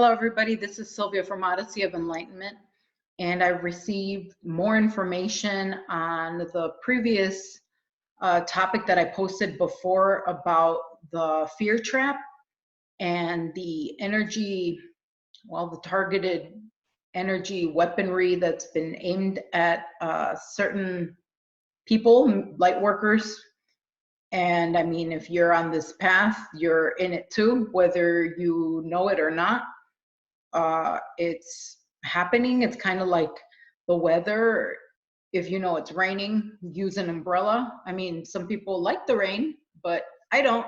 Hello, everybody. This is Sylvia from Odyssey of Enlightenment, and I've received more information on the previous topic that I posted before about the fear trap and the energy, well, the targeted energy weaponry that's been aimed at certain people, light workers. And I mean, if you're on this path, you're in it too, whether you know it or not. It's happening. It's kind of like the weather. If you know it's raining, use an umbrella. I mean, some people like the rain, but I don't.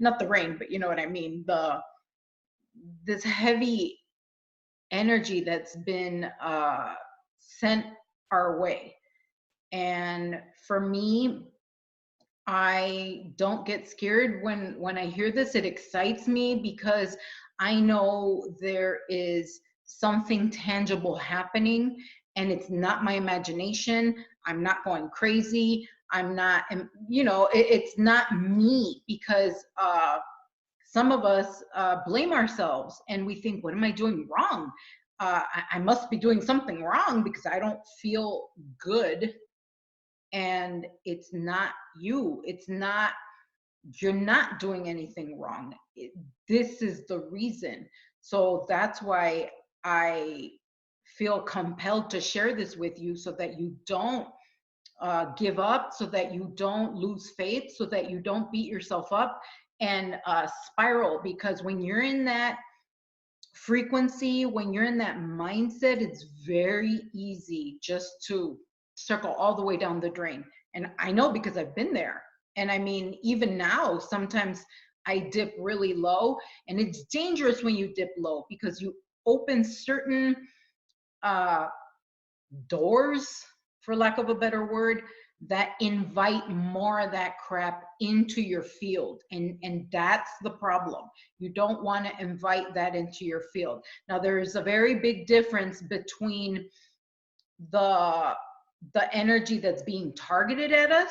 Not the rain, but you know what I mean. This heavy energy that's been sent our way. And for me, I don't get scared when I hear this. It excites me because I know there is something tangible happening, and it's not my imagination. I'm not going crazy. I'm not, it's not me, because some of us blame ourselves and we think, what am I doing wrong? I must be doing something wrong because I don't feel good. And it's not you. It's not, you're not doing anything wrong. This is the reason. So that's why I feel compelled to share this with you, so that you don't give up, so that you don't lose faith, so that you don't beat yourself up and spiral. Because when you're in that frequency, when you're in that mindset, it's very easy just to circle all the way down the drain. And I know, because I've been there. And I mean, even now, sometimes I dip really low, and it's dangerous when you dip low, because you open certain uh, doors, for lack of a better word, that invite more of that crap into your field. And that's the problem. You don't want to invite that into your field. Now, there's a very big difference between the energy that's being targeted at us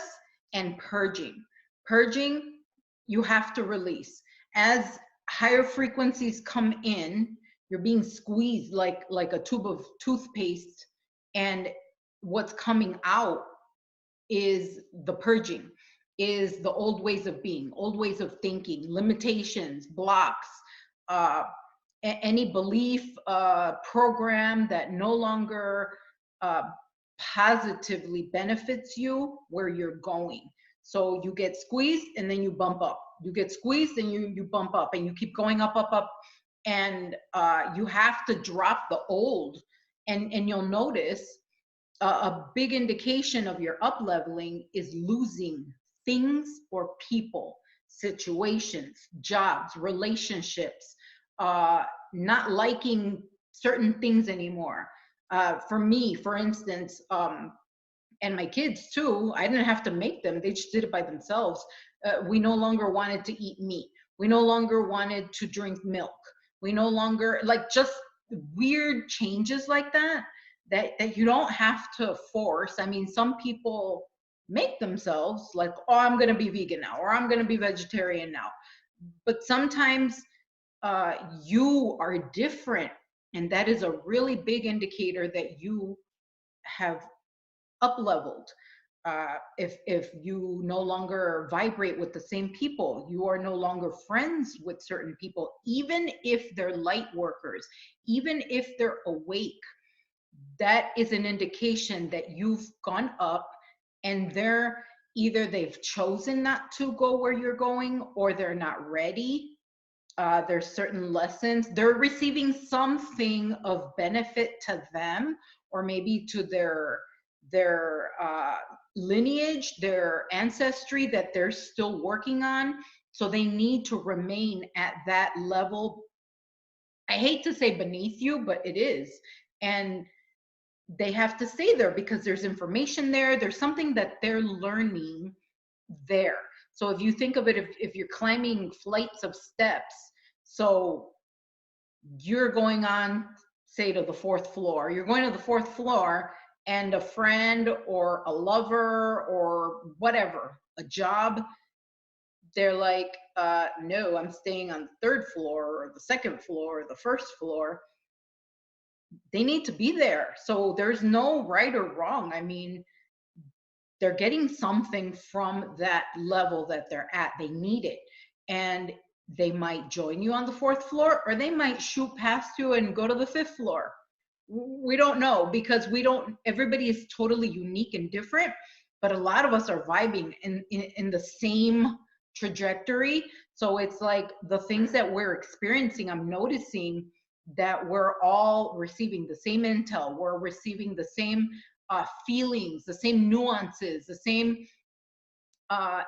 and purging. Purging, you have to release. As higher frequencies come in, you're being squeezed like a tube of toothpaste, and what's coming out is the purging, is the old ways of being, old ways of thinking, limitations, blocks, any belief program that no longer positively benefits you where you're going. So you get squeezed and then you bump up. You get squeezed and you bump up, and you keep going up, up, up. And you have to drop the old. And you'll notice a big indication of your up leveling is losing things or people, situations, jobs, relationships, not liking certain things anymore. For me, for instance, and my kids too, I didn't have to make them, they just did it by themselves. We no longer wanted to eat meat. We no longer wanted to drink milk. We no longer, like, just weird changes like that, that you don't have to force. I mean, some people make themselves, like, oh, I'm going to be vegan now, or I'm going to be vegetarian now. But sometimes you are different, and that is a really big indicator that you have up leveled. If you no longer vibrate with the same people, you are no longer friends with certain people, even if they're light workers, even if they're awake, that is an indication that you've gone up, and they're either they've chosen not to go where you're going, or they're not ready. There's certain lessons they're receiving, something of benefit to them, or maybe to their lineage, their ancestry, that they're still working on. So they need to remain at that level. I hate to say beneath you, but it is. And they have to stay there because there's information there. There's something that they're learning there. So if you think of it, if you're climbing flights of steps, so you're going on, say, to the fourth floor, you're going to the fourth floor, and a friend or a lover or whatever, a job, they're like, no, I'm staying on the third floor or the second floor or the first floor. They need to be there. So there's no right or wrong. I mean, they're getting something from that level that they're at. They need it. And they might join you on the fourth floor, or they might shoot past you and go to the fifth floor. We don't know, because everybody is totally unique and different, but a lot of us are vibing in the same trajectory. So it's like the things that we're experiencing, I'm noticing that we're all receiving the same intel. We're receiving the same feelings, the same nuances, the same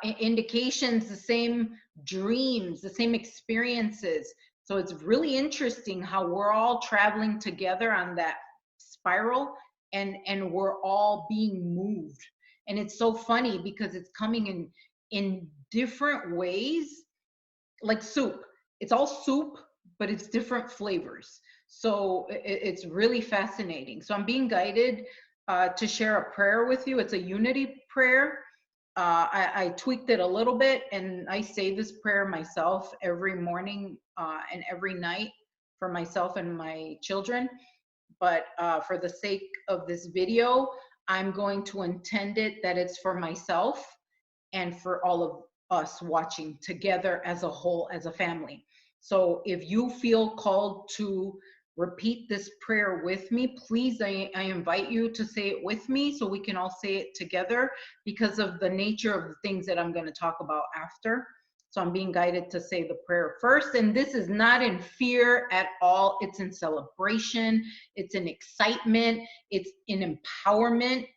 indications, the same dreams, the same experiences. So it's really interesting how we're all traveling together on that spiral, and we're all being moved. And it's so funny because it's coming in different ways, like soup. It's all soup, but it's different flavors. So it's really fascinating. So I'm being guided to share a prayer with you. It's a unity prayer. I tweaked it a little bit, and I say this prayer myself every morning and every night for myself and my children. But for the sake of this video, I'm going to intend it that it's for myself and for all of us watching together as a whole, as a family. So if you feel called to repeat this prayer with me, please, I invite you to say it with me so we can all say it together, because of the nature of the things that I'm going to talk about after. So I'm being guided to say the prayer first. And this is not in fear at all. It's in celebration. It's in excitement. It's in empowerment.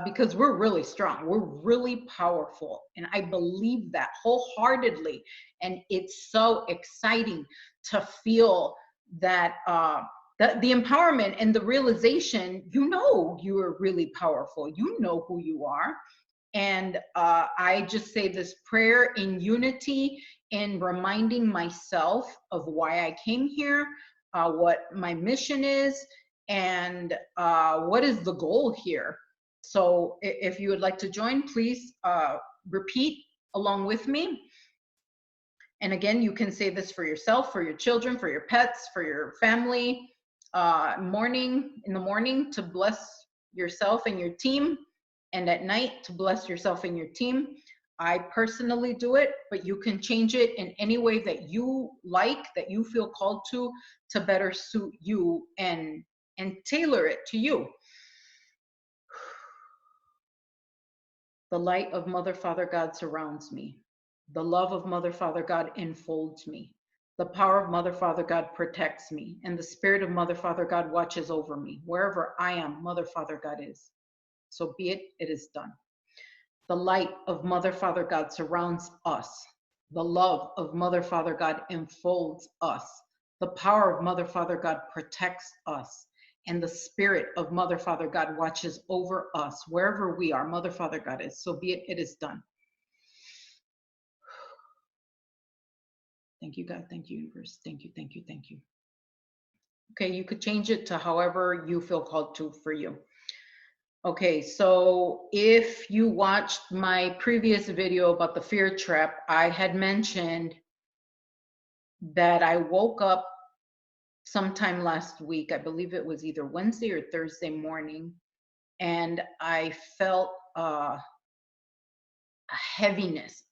Because we're really strong, we're really powerful, and I believe that wholeheartedly. And it's so exciting to feel that the empowerment and the realization, you are really powerful, you know who you are. And I just say this prayer in unity, in reminding myself of why I came here, what my mission is, and what is the goal here. So if you would like to join, please repeat along with me. And again, you can say this for yourself, for your children, for your pets, for your family. In the morning to bless yourself and your team, and at night to bless yourself and your team. I personally do it, but you can change it in any way that you like, that you feel called to better suit you and tailor it to you. The light of Mother, Father, God surrounds me. The love of Mother, Father, God enfolds me. The power of Mother, Father, God protects me. And the spirit of Mother, Father, God watches over me. Wherever I am, Mother, Father, God is. So be it, it is done. The light of Mother, Father, God surrounds us. The love of Mother, Father, God enfolds us. The power of Mother, Father, God protects us. And the spirit of Mother, Father, God watches over us. Wherever we are, Mother, Father, God is. So be it, it is done. Thank you, God. Thank you, universe. Thank you, thank you, thank you. Okay, you could change it to however you feel called to for you. Okay, so if you watched my previous video about the fear trap, I had mentioned that I woke up sometime last week. I believe it was either Wednesday or Thursday morning, and I felt a heaviness,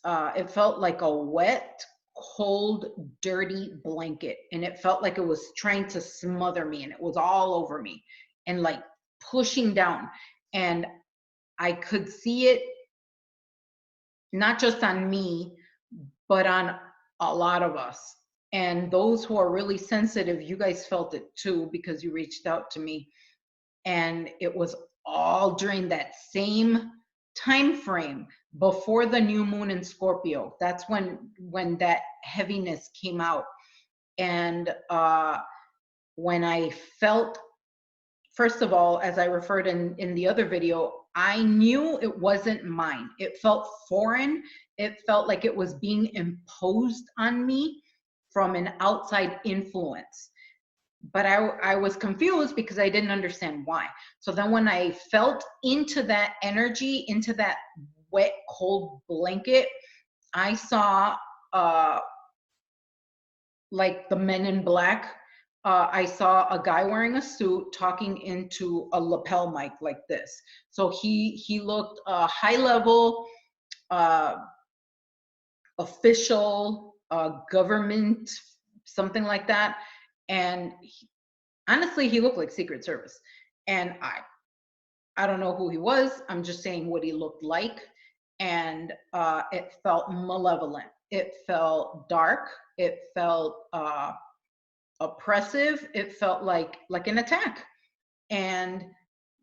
it felt like a wet, cold, dirty blanket, and it felt like it was trying to smother me, and it was all over me and like pushing down. And I could see it not just on me, but on a lot of us. And those who are really sensitive, you guys felt it too, because you reached out to me. And it was all during that same time frame before the new moon in Scorpio. That's when that heaviness came out. And when I felt, first of all, as I referred in the other video, I knew it wasn't mine. It felt foreign. It felt like it was being imposed on me from an outside influence. But I was confused because I didn't understand why. So then when I felt into that energy, into that wet, cold blanket. I saw like the Men in Black. I saw a guy wearing a suit talking into a lapel mic like this. So he looked high level, uh, official, government, something like that. And honestly, he looked like Secret Service. And I don't know who he was. I'm just saying what he looked like. And it felt malevolent. It felt dark. It felt oppressive. It felt like an attack. And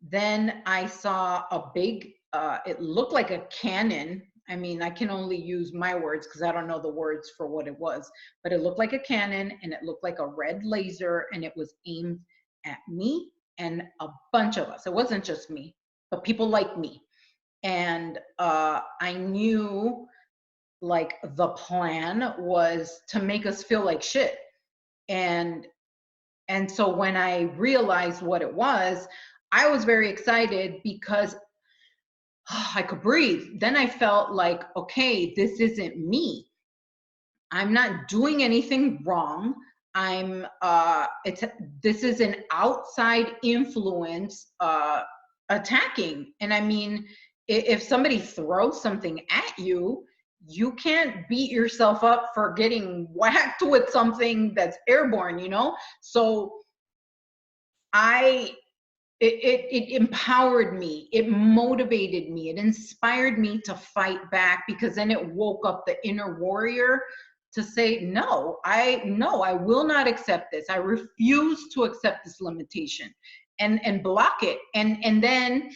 then I saw a big, it looked like a cannon. I mean, I can only use my words because I don't know the words for what it was, but it looked like a cannon and it looked like a red laser and it was aimed at me and a bunch of us. It wasn't just me, but people like me. And I knew like the plan was to make us feel like shit. And so when I realized what it was, I was very excited because I could breathe. Then I felt like, okay, this isn't me. I'm not doing anything wrong. This is an outside influence attacking. And I mean, if somebody throws something at you, you can't beat yourself up for getting whacked with something that's airborne, you know? So it empowered me, it motivated me, it inspired me to fight back, because then it woke up the inner warrior to say, no, I will not accept this. I refuse to accept this limitation, and block it. And then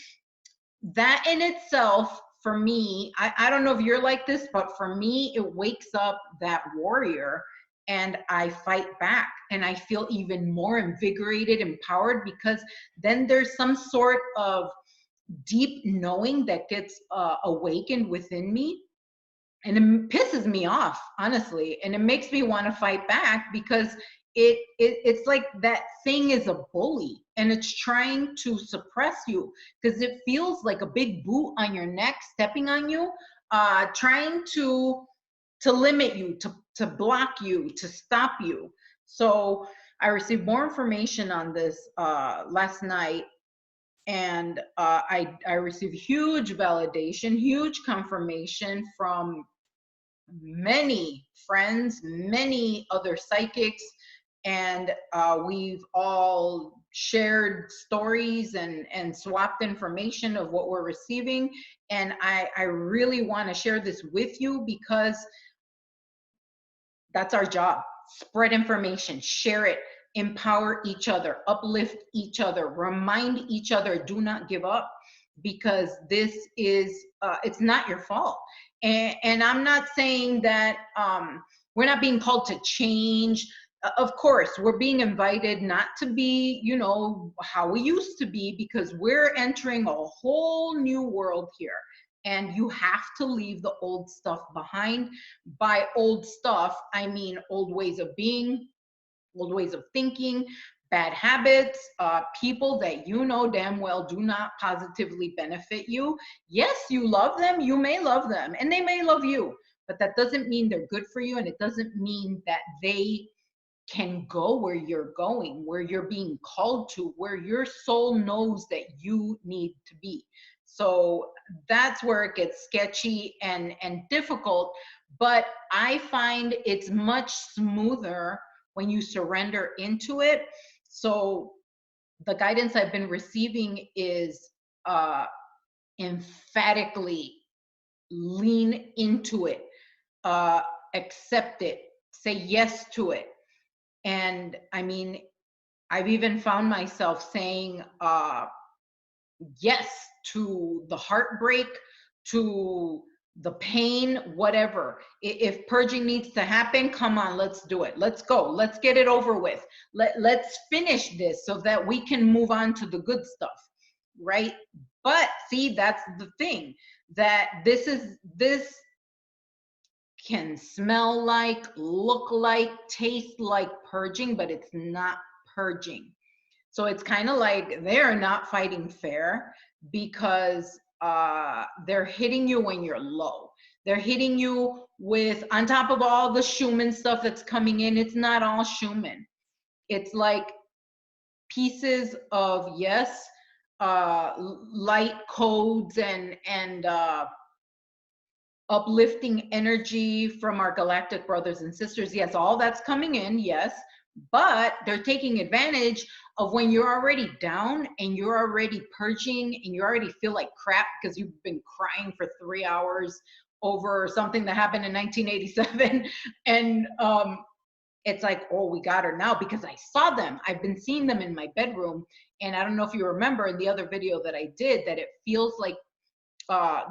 that in itself, for me, I don't know if you're like this, but for me, it wakes up that warrior and I fight back and I feel even more invigorated, empowered, because then there's some sort of deep knowing that gets awakened within me. And it pisses me off, honestly, and it makes me want to fight back, because it's like that thing is a bully and it's trying to suppress you, because it feels like a big boot on your neck stepping on you, trying to limit you, to block you, to stop you. So I received more information on this last night, and I received huge validation, huge confirmation from many friends, many other psychics, and we've all shared stories and swapped information of what we're receiving. And I really want to share this with you, because that's our job. Spread information, share it, empower each other, uplift each other, remind each other, do not give up, because this is, it's not your fault. And I'm not saying that we're not being called to change. Of course, we're being invited not to be, you know, how we used to be, because we're entering a whole new world here. And you have to leave the old stuff behind. By old stuff, I mean old ways of being, old ways of thinking, bad habits, people that you know damn well do not positively benefit you. Yes, you love them, you may love them, and they may love you, but that doesn't mean they're good for you, and it doesn't mean that they can go where you're going, where you're being called to, where your soul knows that you need to be. So that's where it gets sketchy and difficult. But I find it's much smoother when you surrender into it. So the guidance I've been receiving is emphatically lean into it, accept it, say yes to it. And I mean, I've even found myself saying yes to the heartbreak, to the pain, whatever. If purging needs to happen, come on, let's do it. Let's go. Let's get it over with. Let's finish this so that we can move on to the good stuff, right? But see, that's the thing, that this can smell like, look like, taste like purging, but it's not purging. So it's kind of like they're not fighting fair, because they're hitting you when you're low. They're hitting you with, on top of all the Schumann stuff that's coming in, it's not all Schumann. It's like pieces of, yes, light codes and uplifting energy from our galactic brothers and sisters. Yes, all that's coming in, yes, but they're taking advantage of when you're already down and you're already purging and you already feel like crap because you've been crying for 3 hours over something that happened in 1987. And it's like, oh, we got her now because I saw them. I've been seeing them in my bedroom. And I don't know if you remember in the other video that I did that it feels like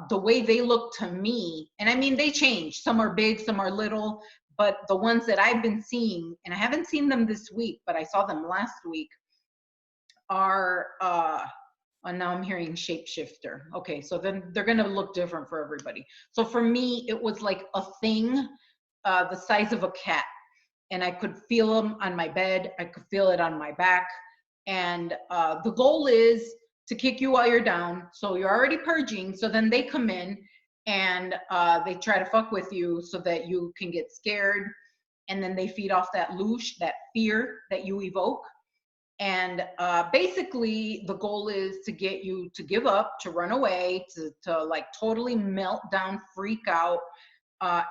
the way they look to me, and I mean, they change. Some are big, some are little, but the ones that I've been seeing, and I haven't seen them this week, but I saw them last week, are, and now I'm hearing shapeshifter. Okay, so then they're gonna look different for everybody. So for me, it was like a thing the size of a cat, and I could feel them on my bed. I could feel it on my back. And the goal is to kick you while you're down. So you're already purging. So then they come in and they try to fuck with you so that you can get scared. And then they feed off that loosh, that fear that you evoke. And basically the goal is to get you to give up, to run away, to like totally melt down, freak out,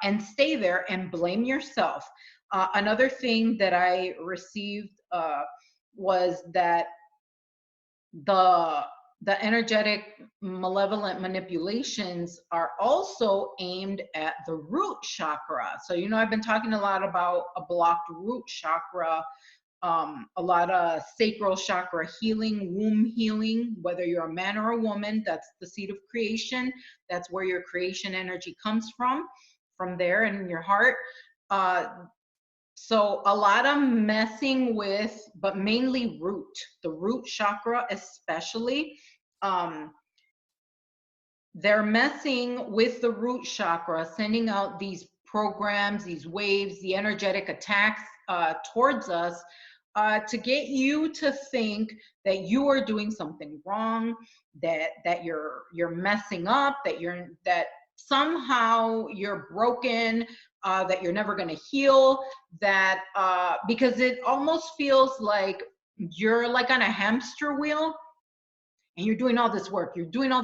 and stay there and blame yourself. Another thing that I received was that the energetic malevolent manipulations are also aimed at the root chakra. So, you know, I've been talking a lot about a blocked root chakra, a lot of sacral chakra healing, womb healing, whether you're a man or a woman. That's the seed of creation. That's where your creation energy comes from there in your heart. So a lot of messing with, but mainly the root chakra especially. They're messing with the root chakra, sending out these programs, these waves, the energetic attacks towards us to get you to think that you are doing something wrong, that you're messing up, that somehow you're broken, that you're never going to heal, that because it almost feels like you're like on a hamster wheel and you're doing all this work, you're getting all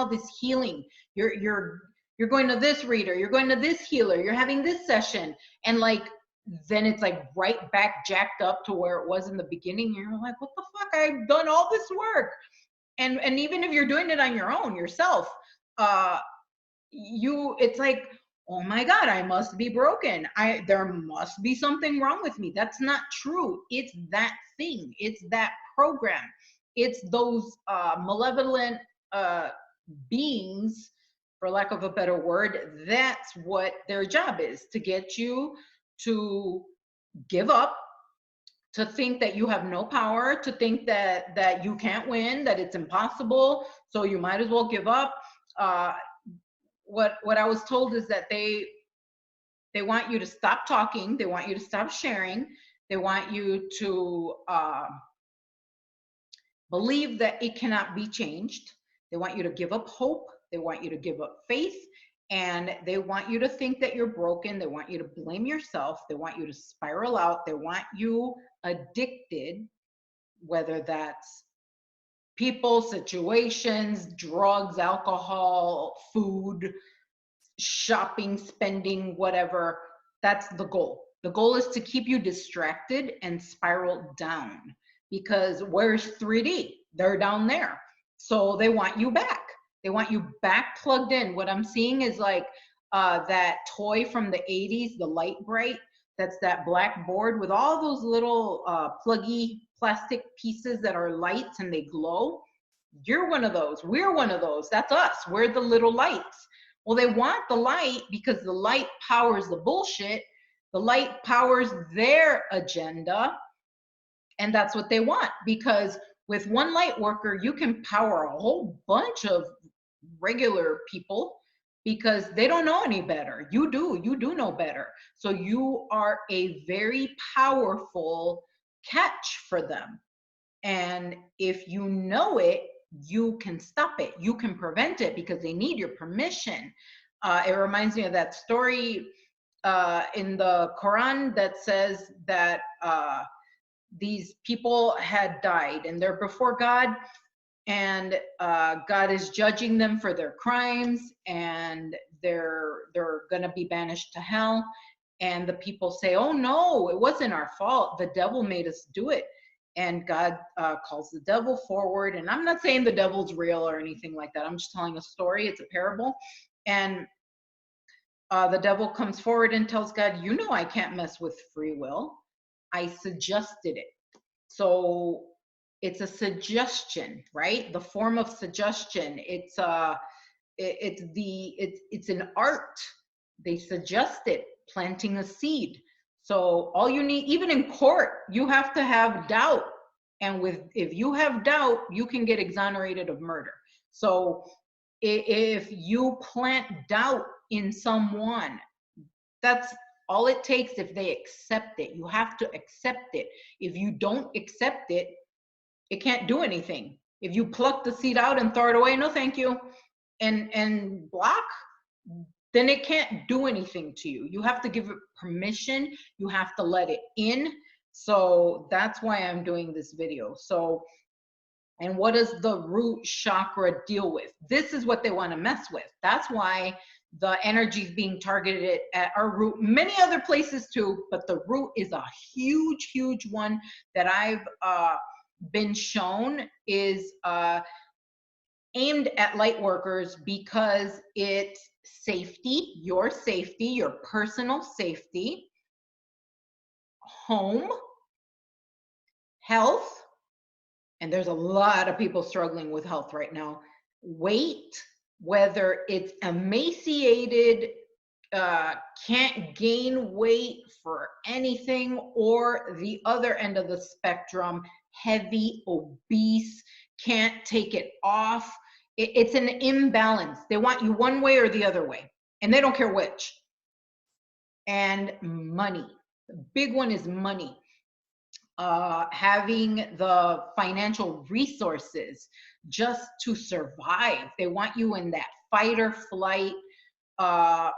this healing, you're going to this reader, you're going to this healer, you're having this session, and like then it's like right back jacked up to where it was in the beginning. You're like, what the fuck, I've done all this work. And even if you're doing it on your own yourself, it's like, oh my God, I must be broken. There must be something wrong with me. That's not true. It's that thing. It's that program. It's those malevolent beings, for lack of a better word. That's what their job is, to get you to give up, to think that you have no power, to think that you can't win, that it's impossible, so you might as well give up. What I was told is that they want you to stop talking, they want you to stop sharing, they want you to believe that it cannot be changed. They want you to give up hope, they want you to give up faith, and they want you to think that you're broken. They want you to blame yourself. They want you to spiral out. They want you addicted, whether that's people, situations, drugs, alcohol, food, shopping, spending, whatever. That's the goal. The goal is to keep you distracted and spiral down, because where's 3D? They're down there. So they want you back. They want you back plugged in. What I'm seeing is like that toy from the 80s, the Light Bright. That's that black board with all those little pluggy plastic pieces that are lights and they glow. You're one of those. We're one of those. That's us. We're the little lights. Well, they want the light because the light powers the bullshit. The light powers their agenda. And that's what they want, because with one light worker, you can power a whole bunch of regular people because they don't know any better. You do know better. So you are a very powerful catch for them. And if you know it, you can stop it. You can prevent it because they need your permission. It reminds me of that story in the Quran that says that these people had died and they're before God, and God is judging them for their crimes, and they're going to be banished to hell. And the people say, oh no, it wasn't our fault, the devil made us do it. And God calls the devil forward, and I'm not saying the devil's real or anything like that, I'm just telling a story, it's a parable. And the devil comes forward and tells God, you know, I can't mess with free will, I suggested it. So it's a suggestion, right? The form of suggestion. It's an art. They suggest it, planting a seed. So all you need, even in court, you have to have doubt. And if you have doubt, you can get exonerated of murder. So if you plant doubt in someone, that's all it takes. If they accept it, you have to accept it. If you don't accept it, it can't do anything. If you pluck the seed out and throw it away, no thank you, and block, then it can't do anything to you. You have to give it permission. You have to let it in. So that's why I'm doing this video. So, and what does the root chakra deal with? This is what they want to mess with. That's why the energy is being targeted at our root, many other places too, but the root is a huge, huge one that I've been shown is aimed at light workers because it's safety, your personal safety, home, health, and there's a lot of people struggling with health right now, weight, whether it's emaciated, can't gain weight for anything, or the other end of the spectrum, heavy, obese, can't take it off. It's an imbalance. They want you one way or the other way, and they don't care which. And money. The big one is money. Having the financial resources just to survive. They want you in that fight or flight. I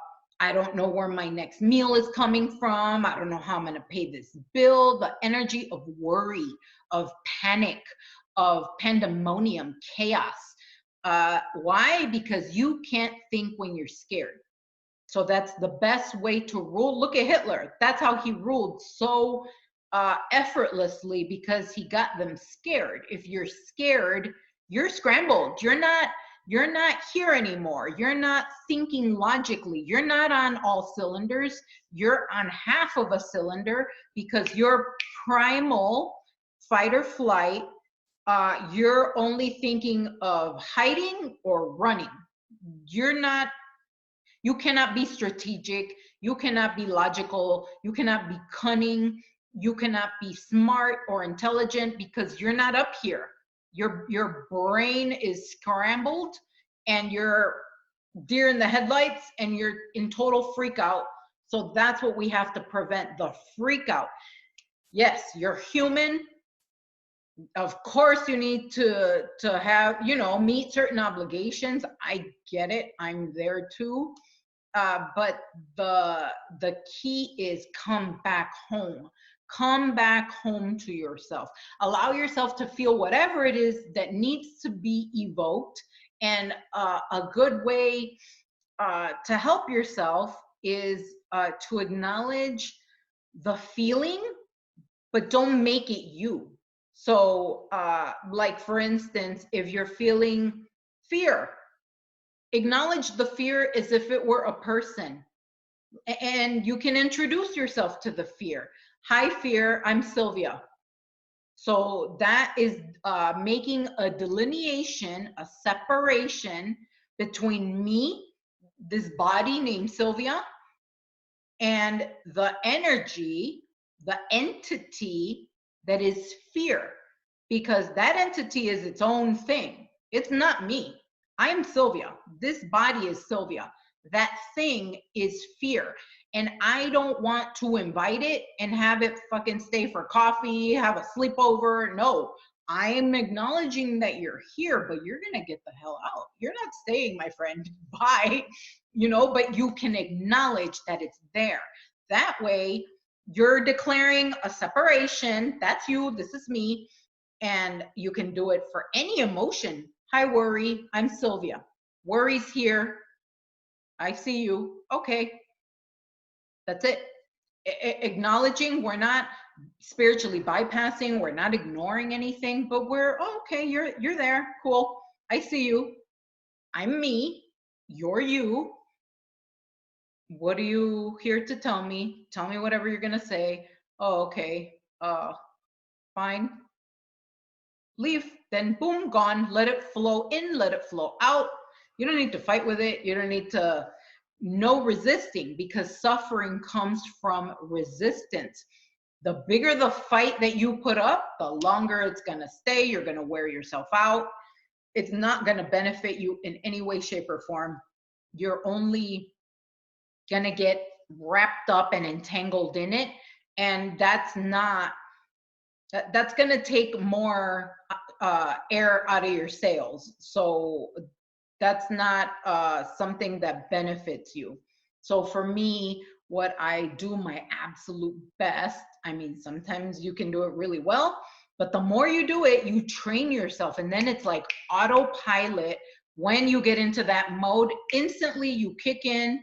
don't know where my next meal is coming from. I don't know how I'm going to pay this bill. The energy of worry, of panic, of pandemonium, chaos. Why? Because you can't think when you're scared. So that's the best way to rule. Look at Hitler. That's how he ruled so effortlessly, because he got them scared. If you're scared, you're scrambled. You're not here anymore. You're not thinking logically. You're not on all cylinders. You're on half of a cylinder because you're primal fight or flight. You're only thinking of hiding or running. You cannot be strategic. You cannot be logical. You cannot be cunning. You cannot be smart or intelligent because you're not up here. Your brain is scrambled and you're deer in the headlights and you're in total freak out. So that's what we have to prevent, the freak out. Yes, you're human. Of course you need to have, meet certain obligations. I get it. I'm there too. But the key is come back home. Come back home to yourself. Allow yourself to feel whatever it is that needs to be evoked. And a good way to help yourself is to acknowledge the feeling, but don't make it you. So like for instance, if you're feeling fear, acknowledge the fear as if it were a person. And you can introduce yourself to the fear. Hi, fear, I'm Sylvia. So that is making a delineation, a separation between me, this body named Sylvia, and the energy, the entity that is fear. Because that entity is its own thing. It's not me. I'm Sylvia. This body is Sylvia. That thing is fear. And I don't want to invite it and have it fucking stay for coffee, have a sleepover. No, I am acknowledging that you're here, but you're going to get the hell out. You're not staying, my friend. Bye. But you can acknowledge that it's there. That way, you're declaring a separation. That's you. This is me. And you can do it for any emotion. Hi, worry. I'm Sylvia. Worry's here. I see you. Okay. That's it. Acknowledging we're not spiritually bypassing, we're not ignoring anything, but we're okay, you're there. Cool. I see you. I'm me. You're you. What are you here to tell me? Tell me whatever you're gonna say. Oh, okay. Fine. Leave. Then boom, gone. Let it flow in, let it flow out. You don't need to fight with it. You don't need to no resisting, because suffering comes from resistance. The bigger the fight that you put up, the longer it's going to stay. You're going to wear yourself out. It's not going to benefit you in any way, shape, or form. You're only going to get wrapped up and entangled in it. And that's going to take more air out of your sails. So that's not something that benefits you. So for me, what I do my absolute best, I mean, sometimes you can do it really well, but the more you do it, you train yourself. And then it's like autopilot. When you get into that mode, instantly you kick in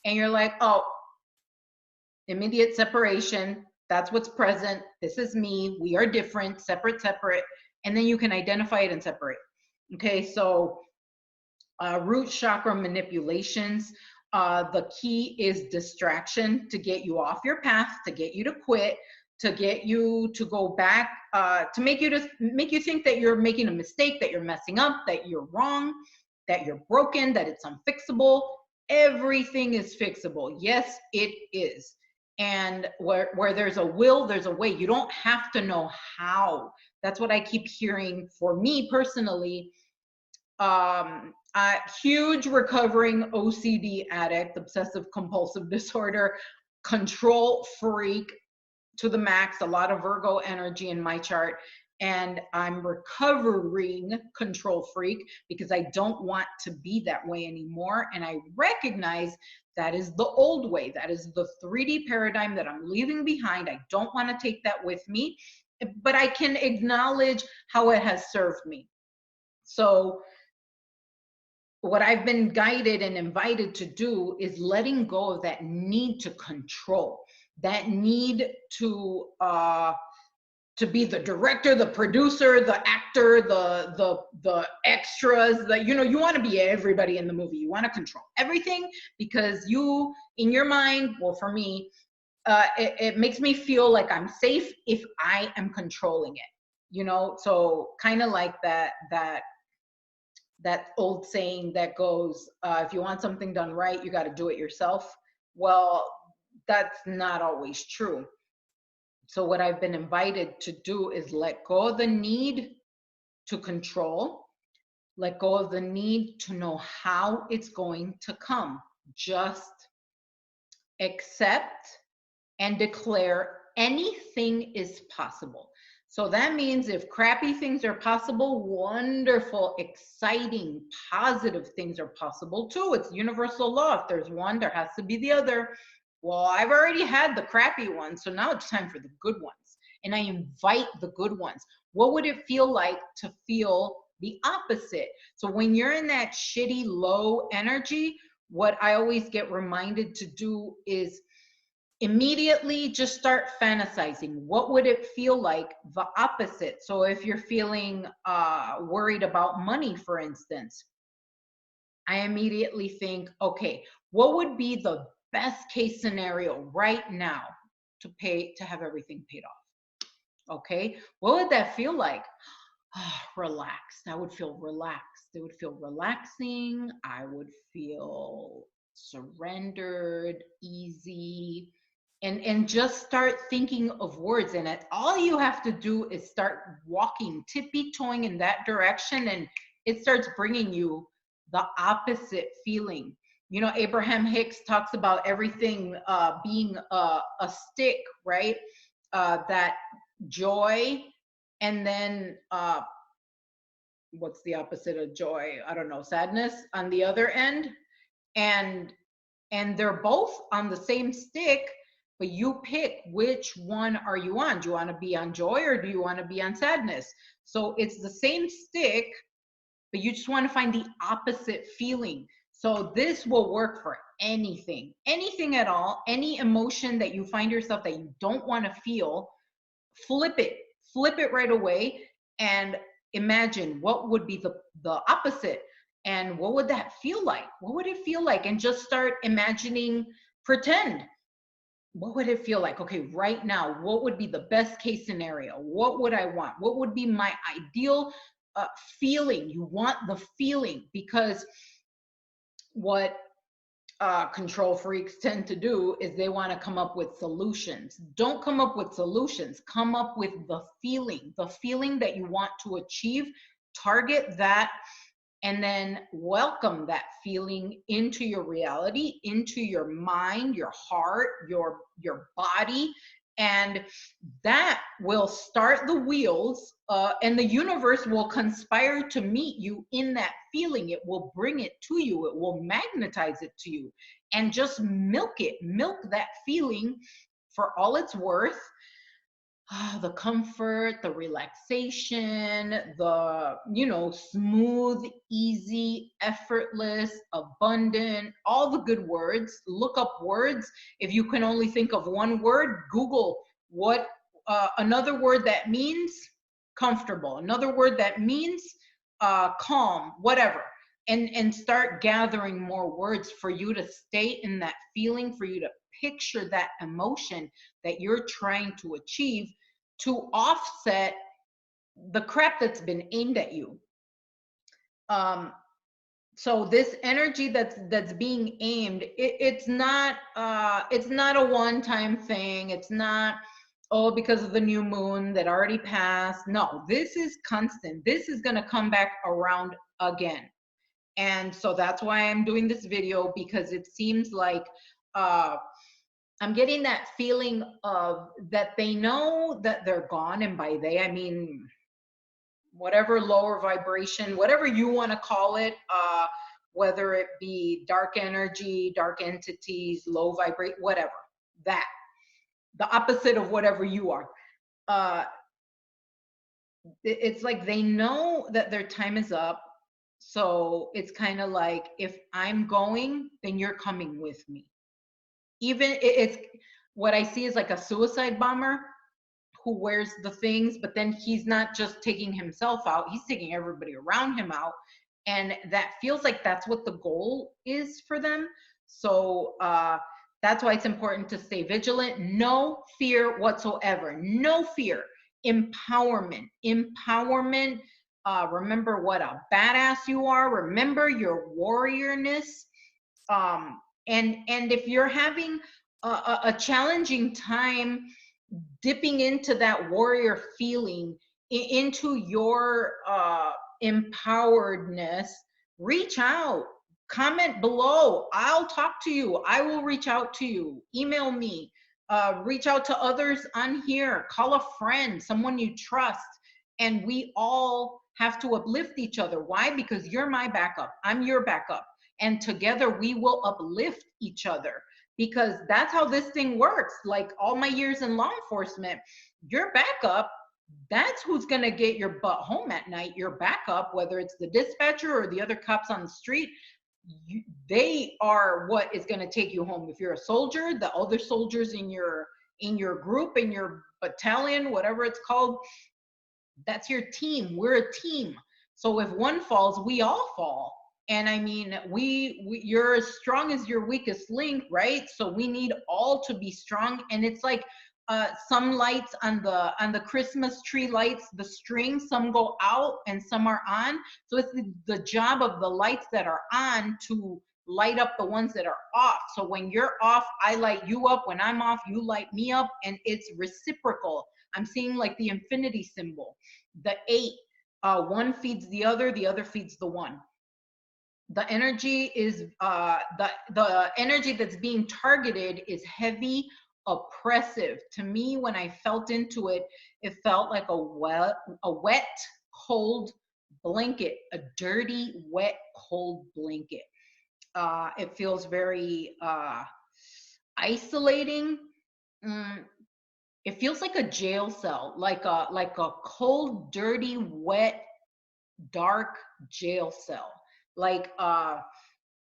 and you're like, oh, immediate separation. That's what's present. This is me. We are different, separate. And then you can identify it and separate. Okay, so root chakra manipulations. The key is distraction to get you off your path, to get you to quit, to get you to go back, to make you think that you're making a mistake, that you're messing up, that you're wrong, that you're broken, that it's unfixable. Everything is fixable. Yes, it is. And where there's a will, there's a way. You don't have to know how. That's what I keep hearing for me personally. Huge recovering OCD addict, obsessive compulsive disorder, control freak to the max, a lot of Virgo energy in my chart. And I'm recovering control freak because I don't want to be that way anymore. And I recognize that is the old way. That is the 3D paradigm that I'm leaving behind. I don't want to take that with me, but I can acknowledge how it has served me. So what I've been guided and invited to do is letting go of that need to control, that need to be the director, the producer, the actor, the extras. That you want to be everybody in the movie. You want to control everything because you, in your mind, well, for me, it makes me feel like I'm safe if I am controlling it. So kind of like that old saying that goes, if you want something done right, you got to do it yourself. Well, that's not always true. So what I've been invited to do is let go of the need to control, let go of the need to know how it's going to come. Just accept and declare anything is possible. So that means if crappy things are possible, wonderful, exciting, positive things are possible too. It's universal law. If there's one, there has to be the other. Well, I've already had the crappy ones, so now it's time for the good ones. And I invite the good ones. What would it feel like to feel the opposite? So when you're in that shitty, low energy, what I always get reminded to do is immediately just start fantasizing. What would it feel like the opposite? So if you're feeling worried about money, for instance, I immediately think, okay, what would be the best case scenario right now to have everything paid off? Okay, what would that feel like? Relaxed. I would feel relaxed. It would feel relaxing. I would feel surrendered, easy, and just start thinking of words. And all you have to do is start walking, tippy-toeing in that direction, and it starts bringing you the opposite feeling. Abraham Hicks talks about everything being a stick, right? That joy And then what's the opposite of joy? I don't know, sadness on the other end. And they're both on the same stick, but you pick which one are you on. Do you want to be on joy or do you want to be on sadness? So it's the same stick, but you just want to find the opposite feeling. So this will work for anything at all, any emotion that you find yourself that you don't want to feel. flip it Flip it right away and imagine what would be the opposite, and what would that feel like. What would it feel like? And just start imagining, pretend, what would it feel like? Okay, right now, what would be the best case scenario? What would I want? What would be my ideal feeling? You want the feeling, because what control freaks tend to do is they want to come up with solutions. Don't come up with solutions. Come up with the feeling that you want to achieve. Target that, and then welcome that feeling into your reality, into your mind, your heart, your body, and that will start the wheels, and the universe will conspire to meet you in that feeling. It will bring it to you, it will magnetize it to you, and just milk that feeling for all it's worth. The comfort, the relaxation, smooth, easy, effortless, abundant, all the good words. Look up words. If you can only think of one word, Google what another word that means comfortable, another word that means calm, whatever. And start gathering more words for you to stay in that feeling, for you to picture that emotion that you're trying to achieve, to offset the crap that's been aimed at you. So this energy that's being aimed, it's not a one-time thing. It's not, oh, because of the new moon that already passed. No, this is constant. This is going to come back around again. And so that's why I'm doing this video, because it seems like I'm getting that feeling of that they know that they're gone. And by they, I mean, whatever lower vibration, whatever you want to call it, whether it be dark energy, dark entities, low vibrate, whatever, that, the opposite of whatever you are. It's like they know that their time is up. So it's kind of like, if I'm going, then you're coming with me. Even it's what I see is like a suicide bomber who wears the things, but then he's not just taking himself out, he's taking everybody around him out. And that feels like that's what the goal is for them. So that's why it's important to stay vigilant. No fear whatsoever. No fear. Empowerment. Remember what a badass you are. Remember your warriorness. And if you're having a challenging time dipping into that warrior feeling, into your empoweredness, reach out, comment below. I'll talk to you. I will reach out to you. Email me. Reach out to others on here. Call a friend, someone you trust. And we all have to uplift each other. Why? Because you're my backup. I'm your backup. And together we will uplift each other, because that's how this thing works. Like all my years in law enforcement, your backup, that's who's going to get your butt home at night. Your backup, whether it's the dispatcher or the other cops on the street, they are what is going to take you home. If you're a soldier, the other soldiers in your group, in your battalion, whatever it's called, that's your team. We're a team. So if one falls, we all fall. And I mean, you're as strong as your weakest link, right? So we need all to be strong. And it's like some lights on the Christmas tree lights, the string, some go out and some are on. So it's the job of the lights that are on to light up the ones that are off. So when you're off, I light you up. When I'm off, you light me up, and it's reciprocal. I'm seeing like the infinity symbol, the 8. One feeds the other feeds the one. The energy is the energy that's being targeted is heavy oppressive. To me, when I felt into it, it felt like a wet, cold blanket, a dirty, wet, cold blanket. It feels very isolating. Mm, it feels like a jail cell, like a cold, dirty, wet, dark jail cell. Like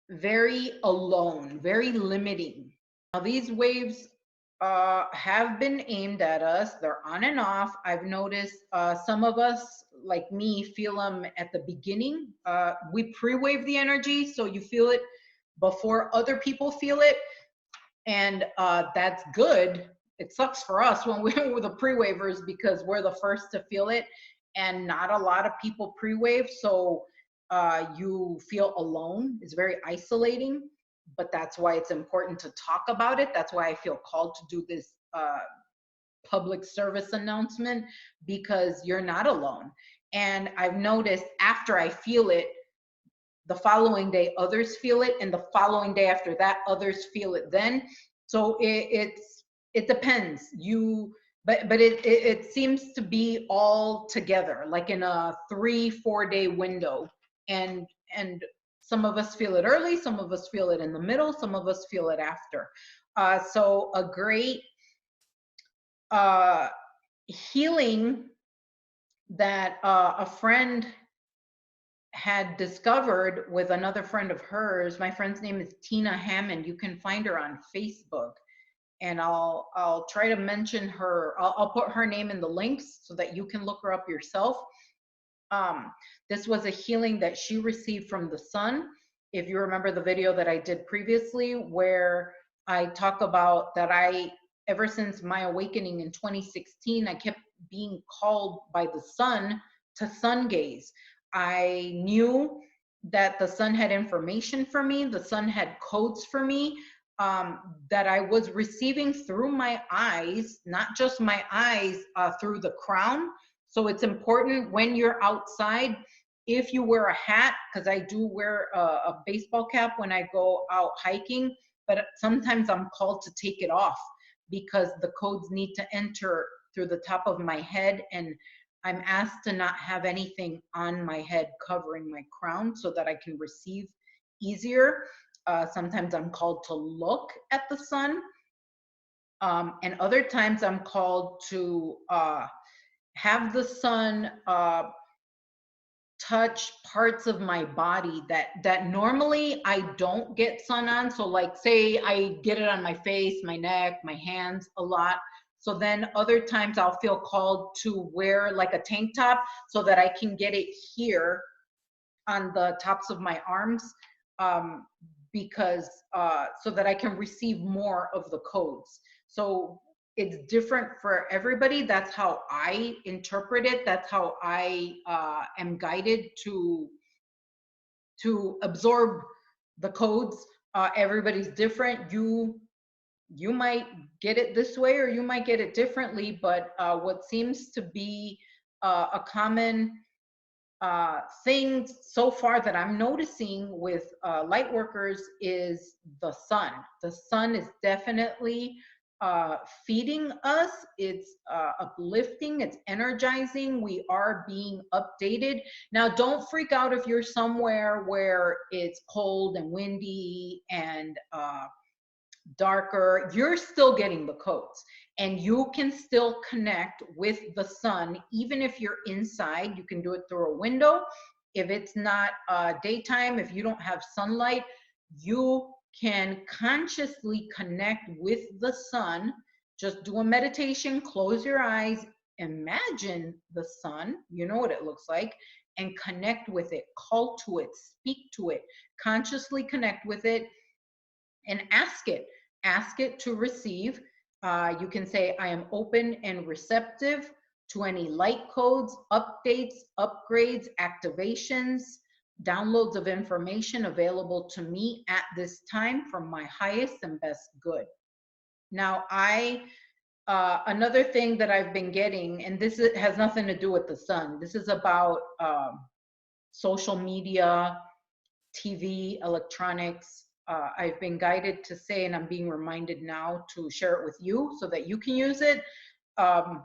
very alone, very limiting. Now these waves have been aimed at us. They're on and off. I've noticed some of us, like me, feel them at the beginning. We pre-wave the energy, so you feel it before other people feel it, and that's good. It sucks for us when we're the pre-wavers because we're the first to feel it, and not a lot of people pre-wave, so you feel alone. It's very isolating, but that's why it's important to talk about it. That's why I feel called to do this public service announcement, because you're not alone. And I've noticed after I feel it, the following day others feel it, and the following day after that others feel it then. So it depends. But it seems to be all together, like in a 3-4 day window. And some of us feel it early, some of us feel it in the middle, some of us feel it after. So a great healing that a friend had discovered with another friend of hers. My friend's name is Tina Hammond. You can find her on Facebook, and I'll try to mention her. I'll put her name in the links so that you can look her up yourself. This was a healing that she received from the sun. If you remember the video that I did previously, where I talk about that ever since my awakening in 2016, I kept being called by the sun to sun gaze. I knew that the sun had information for me, the sun had codes for me, that I was receiving through my eyes, not just my eyes, through the crown. So it's important when you're outside, if you wear a hat, because I do wear a baseball cap when I go out hiking, but sometimes I'm called to take it off because the codes need to enter through the top of my head, and I'm asked to not have anything on my head covering my crown so that I can receive easier. Sometimes I'm called to look at the sun, and other times I'm called to have the sun touch parts of my body that normally I don't get sun on. So like say I get it on my face, my neck, my hands a lot. So then other times I'll feel called to wear like a tank top so that I can get it here on the tops of my arms, because so that I can receive more of the codes. So it's different for everybody. That's how I interpret it. That's how I am guided to absorb the codes. Everybody's different. You might get it this way or you might get it differently, but what seems to be a common thing so far that I'm noticing with light workers is the sun. The sun is definitely feeding us. It's uplifting, it's energizing. We are being updated. Now, don't freak out if you're somewhere where it's cold and windy and darker. You're still getting the codes, and you can still connect with the sun even if you're inside. You can do it through a window. If it's not daytime, if you don't have sunlight, you can consciously connect with the sun. Just do a meditation, close your eyes, imagine the sun, you know what it looks like, and connect with it, call to it, speak to it, consciously connect with it, and ask it to receive. You can say, I am open and receptive to any light codes, updates, upgrades, activations, downloads of information available to me at this time from my highest and best good. Now, another thing that I've been getting, and this has nothing to do with the sun, this is about social media, TV, electronics. I've been guided to say, and I'm being reminded now to share it with you so that you can use it. Um,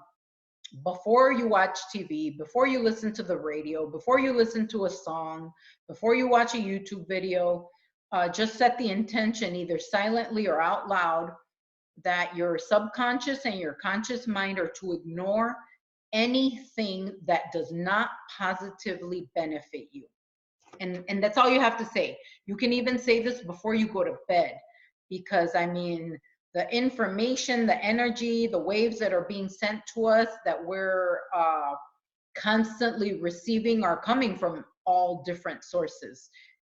before you watch TV, before you listen to the radio, before you listen to a song, before you watch a YouTube video, just set the intention either silently or out loud that your subconscious and your conscious mind are to ignore anything that does not positively benefit you. And that's all you have to say. You can even say this before you go to bed, because I mean, the information, the energy, the waves that are being sent to us that we're constantly receiving are coming from all different sources.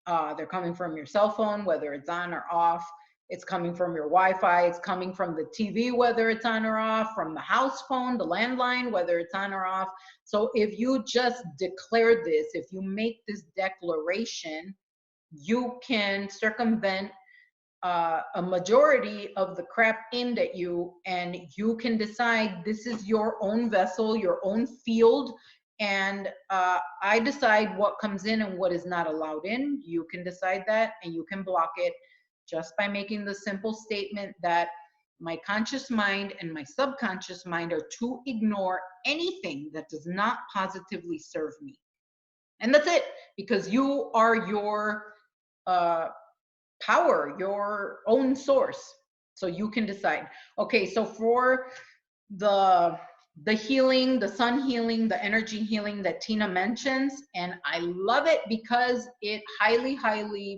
They're coming from your cell phone, whether it's on or off. It's coming from your Wi-Fi. It's coming from the TV, whether it's on or off, from the house phone, the landline, whether it's on or off. So if you just declare this, if you make this declaration, you can circumvent a majority of the crap aimed at you, and you can decide this is your own vessel, your own field, and I decide what comes in and what is not allowed in. You can decide that, and you can block it just by making the simple statement that my conscious mind and my subconscious mind are to ignore anything that does not positively serve me. And that's it, because you are your power, your own source. So you can decide. Okay, so for the healing, the sun healing, the energy healing that Tina mentions, and I love it because it highly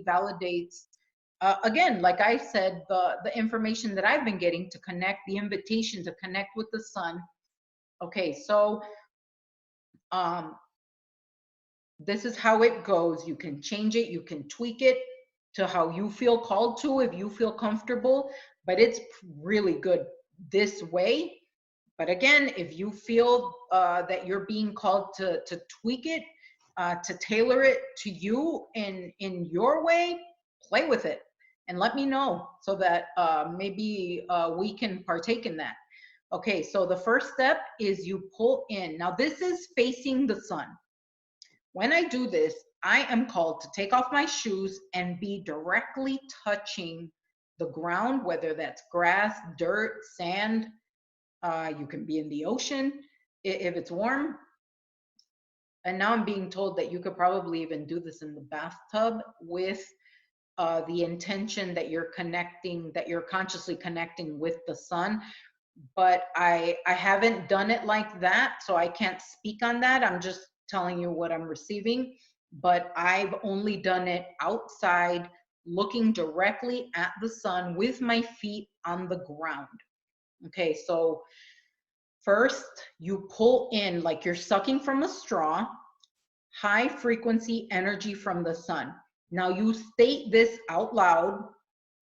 validates, again, like I said, the information that I've been getting to connect, the invitation to connect with the sun. Okay, so this is how it goes. You can change it, you can tweak it to how you feel called to, if you feel comfortable, but it's really good this way. But again, if you feel that you're being called to tweak it, to tailor it to you in your way, play with it and let me know so that maybe we can partake in that. Okay, so the first step is you pull in. Now this is facing the sun. When I do this, I am called to take off my shoes and be directly touching the ground, whether that's grass, dirt, sand. You can be in the ocean if it's warm. And now I'm being told that you could probably even do this in the bathtub with the intention that you're connecting, that you're consciously connecting with the sun. But I haven't done it like that, so I can't speak on that. I'm just telling you what I'm receiving. But I've only done it outside, looking directly at the sun with my feet on the ground. Okay, so first you pull in, like you're sucking from a straw, high frequency energy from the sun. Now you state this out loud.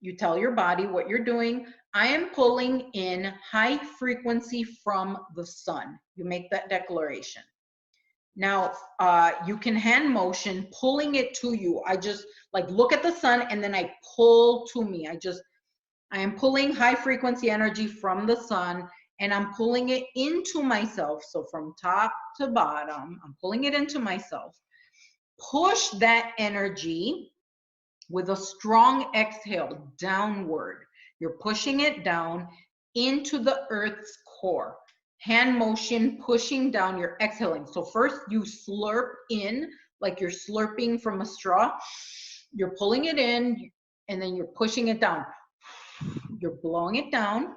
You tell your body what you're doing. I am pulling in high frequency from the sun. You make that declaration. Now, you can hand motion, pulling it to you. I just like look at the sun and then I pull to me. I am pulling high frequency energy from the sun and I'm pulling it into myself. So from top to bottom, I'm pulling it into myself. Push that energy with a strong exhale downward. You're pushing it down into the earth's core. Hand motion, pushing down, you're exhaling. So first you slurp in, like you're slurping from a straw. You're pulling it in and then you're pushing it down. You're blowing it down.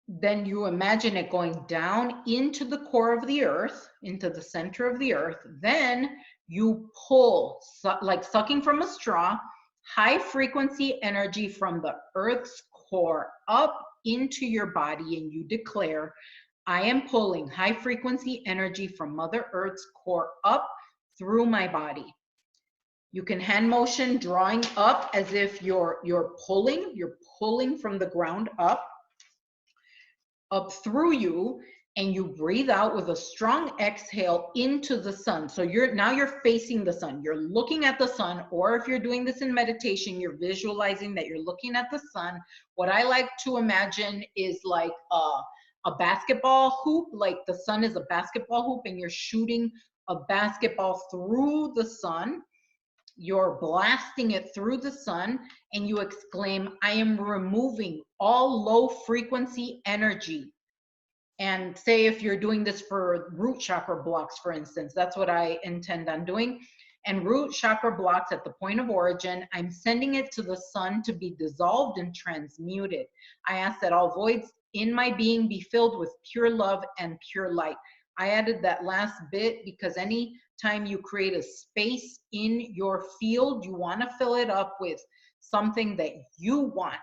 Then you imagine it going down into the core of the earth, into the center of the earth. Then you pull, like sucking from a straw, high frequency energy from the earth's core up into your body, and you declare, I am pulling high frequency energy from Mother Earth's core up through my body. You can hand motion, drawing up as if you're pulling from the ground up through you, and you breathe out with a strong exhale into the sun. So you're facing the sun. You're looking at the sun, or if you're doing this in meditation, you're visualizing that you're looking at the sun. What I like to imagine is like a basketball hoop, like the sun is a basketball hoop and you're shooting a basketball through the sun. you're blasting it through the sun, and you exclaim, I am removing all low frequency energy. And say if you're doing this for root chakra blocks, for instance, that's what I intend on doing. And root chakra blocks at the point of origin, I'm sending it to the sun to be dissolved and transmuted. I ask that all voids in my being be filled with pure love and pure light. I added that last bit because any time you create a space in your field, you want to fill it up with something that you want.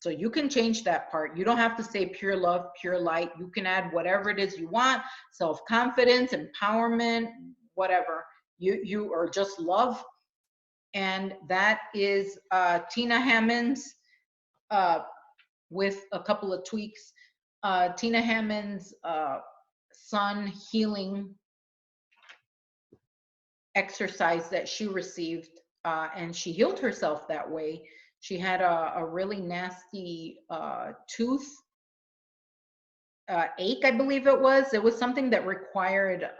So you can change that part. You don't have to say pure love, pure light. You can add whatever it is you want, self-confidence, empowerment, whatever. You or just love. And that is Tina Hammond's, with a couple of tweaks, Tina Hammond's sun healing exercise that she received, and she healed herself that way. She had a really nasty tooth ache, I believe it was. It was something that required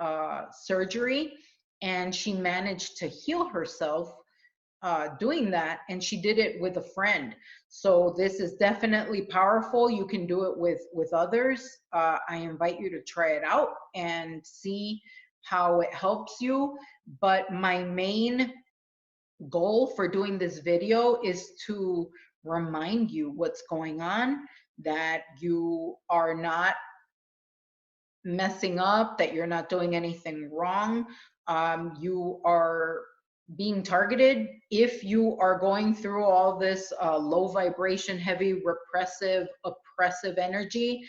surgery, and she managed to heal herself doing that, and she did it with a friend. So this is definitely powerful. You can do it with others. I invite you to try it out and see how it helps you. But my main goal for doing this video is to remind you what's going on, that you are not messing up, that you're not doing anything wrong. You are being targeted. If you are going through all this low vibration, heavy, repressive, oppressive energy,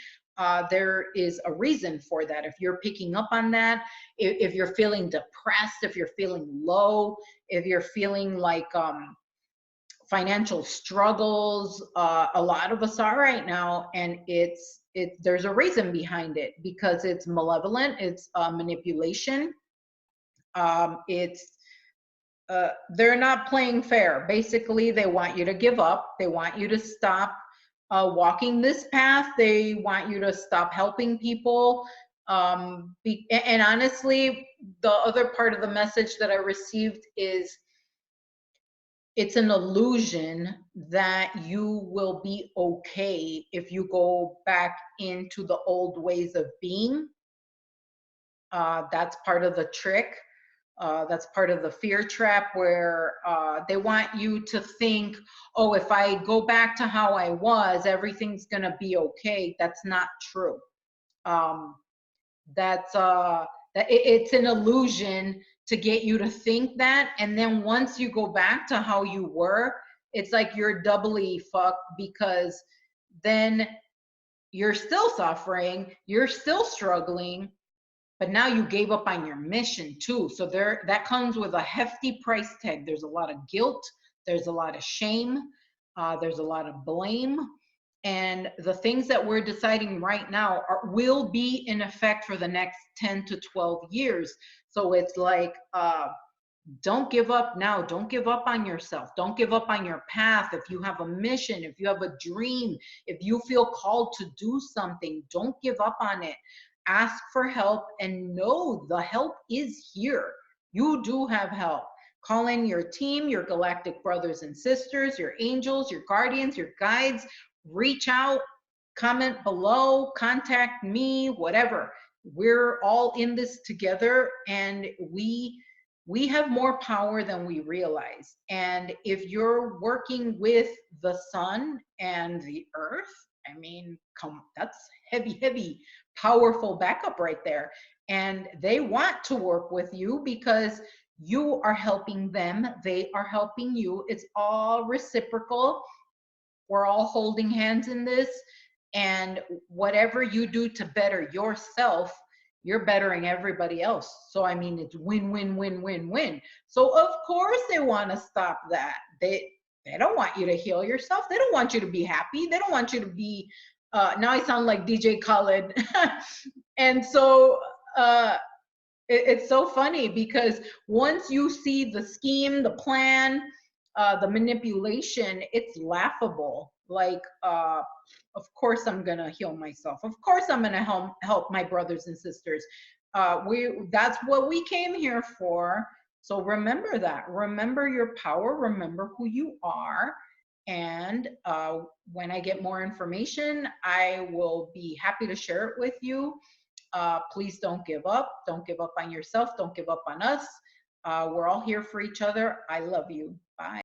there is a reason for that. If you're picking up on that, if you're feeling depressed, if you're feeling low, if you're feeling like financial struggles, a lot of us are right now, and there's a reason behind it, because it's malevolent, it's manipulation, it's they're not playing fair. Basically, they want you to give up. They want you to stop walking this path. They want you to stop helping people. And honestly, the other part of the message that I received is, it's an illusion that you will be okay if you go back into the old ways of being. That's part of the trick. That's part of the fear trap, where they want you to think, oh, if I go back to how I was, everything's going to be okay. That's not true. It's an illusion to get you to think that. And then once you go back to how you were, it's like you're doubly fucked, because then you're still suffering, you're still struggling, but now you gave up on your mission too. So that comes with a hefty price tag. There's a lot of guilt, there's a lot of shame, there's a lot of blame. And the things that we're deciding right now will be in effect for the next 10 to 12 years. So it's like, don't give up now. Don't give up on yourself. Don't give up on your path. If you have a mission, if you have a dream, if you feel called to do something, don't give up on it. Ask for help, and know the help is here. You do have help. Call in your team, your galactic brothers and sisters, your angels, your guardians, your guides. Reach out, comment below, contact me, whatever. We're all in this together, and we have more power than we realize. And if you're working with the sun and the earth, I mean, that's heavy, heavy, powerful backup right there. And they want to work with you because you are helping them. They are helping you. It's all reciprocal. We're all holding hands in this. And whatever you do to better yourself, you're bettering everybody else. So, I mean, it's win, win, win, win, win. So, of course, they want to stop that. They don't want you to heal yourself. They don't want you to be happy. They don't want you to be, now I sound like DJ Khaled. And so, it's so funny, because once you see the scheme, the plan, the manipulation, it's laughable. Like, of course I'm gonna heal myself. Of course I'm gonna help my brothers and sisters. That's what we came here for. So remember that. Remember your power. Remember who you are. And when I get more information, I will be happy to share it with you. Please don't give up. Don't give up on yourself. Don't give up on us. We're all here for each other. I love you. Bye.